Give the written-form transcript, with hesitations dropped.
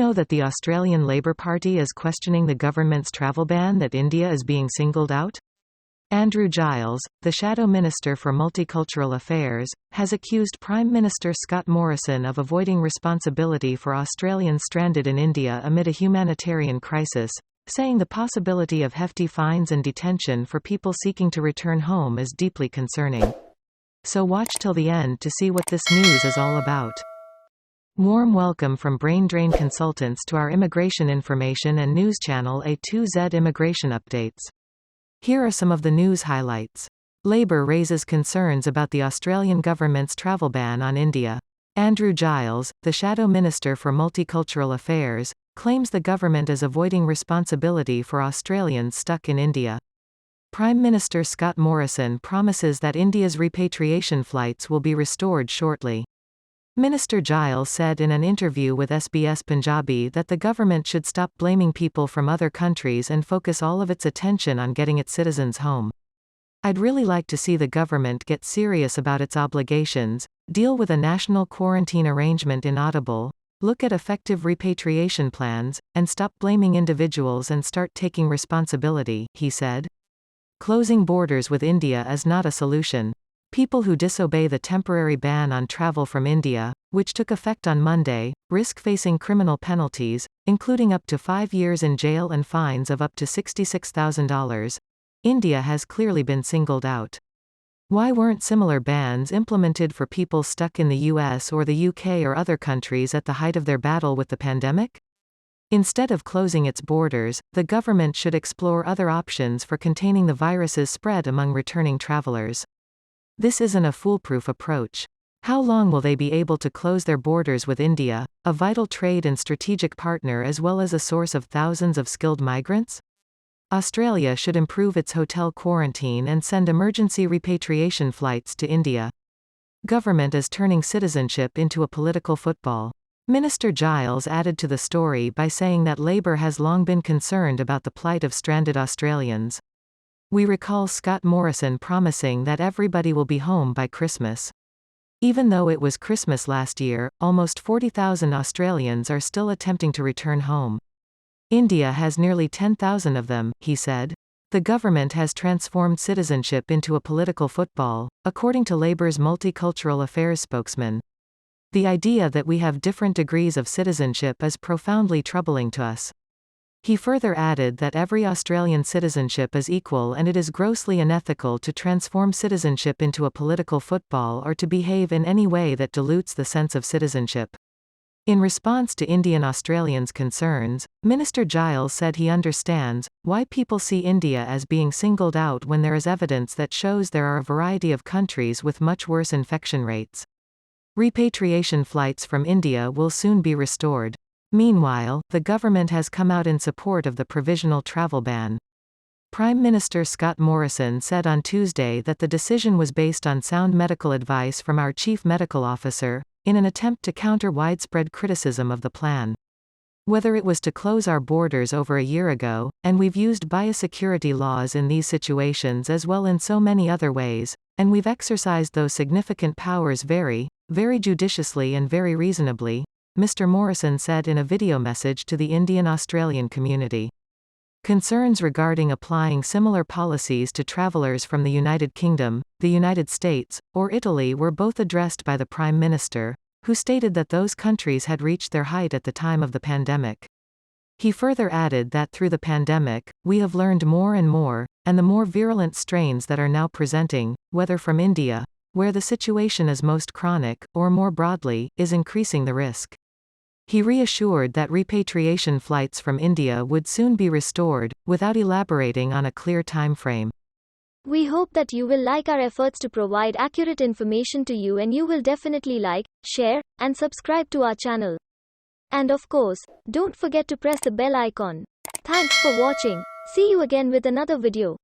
know that the Australian Labor Party is questioning the government's travel ban, that India is being singled out? Andrew Giles, the Shadow Minister for Multicultural Affairs, has accused Prime Minister Scott Morrison of avoiding responsibility for Australians stranded in India amid a humanitarian crisis, saying the possibility of hefty fines and detention for people seeking to return home is deeply concerning. So watch till the end to see what this news is all about. Warm welcome from Brain Drain Consultants to our immigration information and news channel A2Z Immigration Updates. Here are some of the news highlights. Labour raises concerns about the Australian government's travel ban on India. Andrew Giles, the Shadow Minister for Multicultural Affairs, claims the government is avoiding responsibility for Australians stuck in India. Prime Minister Scott Morrison promises that India's repatriation flights will be restored shortly. Minister Giles said in an interview with SBS Punjabi that the government should stop blaming people from other countries and focus all of its attention on getting its citizens home. I'd really like to see the government get serious about its obligations, deal with a national quarantine arrangement inaudible, look at effective repatriation plans, and stop blaming individuals and start taking responsibility, he said. Closing borders with India is not a solution. People who disobey the temporary ban on travel from India, which took effect on Monday, risk facing criminal penalties, including up to 5 years in jail and fines of up to $66,000. India has clearly been singled out. Why weren't similar bans implemented for people stuck in the US or the UK or other countries at the height of their battle with the pandemic? Instead of closing its borders, the government should explore other options for containing the virus's spread among returning travelers. This isn't a foolproof approach. How long will they be able to close their borders with India, a vital trade and strategic partner as well as a source of thousands of skilled migrants? Australia should improve its hotel quarantine and send emergency repatriation flights to India. Government is turning citizenship into a political football. Minister Giles added to the story by saying that Labour has long been concerned about the plight of stranded Australians. We recall Scott Morrison promising that everybody will be home by Christmas. Even though it was Christmas last year, almost 40,000 Australians are still attempting to return home. India has nearly 10,000 of them, he said. The government has transformed citizenship into a political football, according to Labour's Multicultural Affairs spokesman. The idea that we have different degrees of citizenship is profoundly troubling to us. He further added that every Australian citizenship is equal and it is grossly unethical to transform citizenship into a political football or to behave in any way that dilutes the sense of citizenship. In response to Indian Australians' concerns, Minister Giles said he understands why people see India as being singled out when there is evidence that shows there are a variety of countries with much worse infection rates. Repatriation flights from India will soon be restored. Meanwhile, the government has come out in support of the provisional travel ban. Prime Minister Scott Morrison said on Tuesday that the decision was based on sound medical advice from our Chief Medical Officer, in an attempt to counter widespread criticism of the plan. Whether it was to close our borders over a year ago, and we've used biosecurity laws in these situations as well in so many other ways, and we've exercised those significant powers very judiciously and very reasonably, Mr. Morrison said in a video message to the Indian-Australian community. Concerns regarding applying similar policies to travellers from the United Kingdom, the United States, or Italy were both addressed by the Prime Minister, who stated that those countries had reached their height at the time of the pandemic. He further added that through the pandemic, we have learned more and more, and the more virulent strains that are now presenting, whether from India, where the situation is most chronic, or more broadly, is increasing the risk. He reassured that repatriation flights from India would soon be restored, without elaborating on a clear time frame. We hope that you will like our efforts to provide accurate information to you, and you will definitely like, share, and subscribe to our channel. And of course, don't forget to press the bell icon. Thanks for watching. See you again with another video.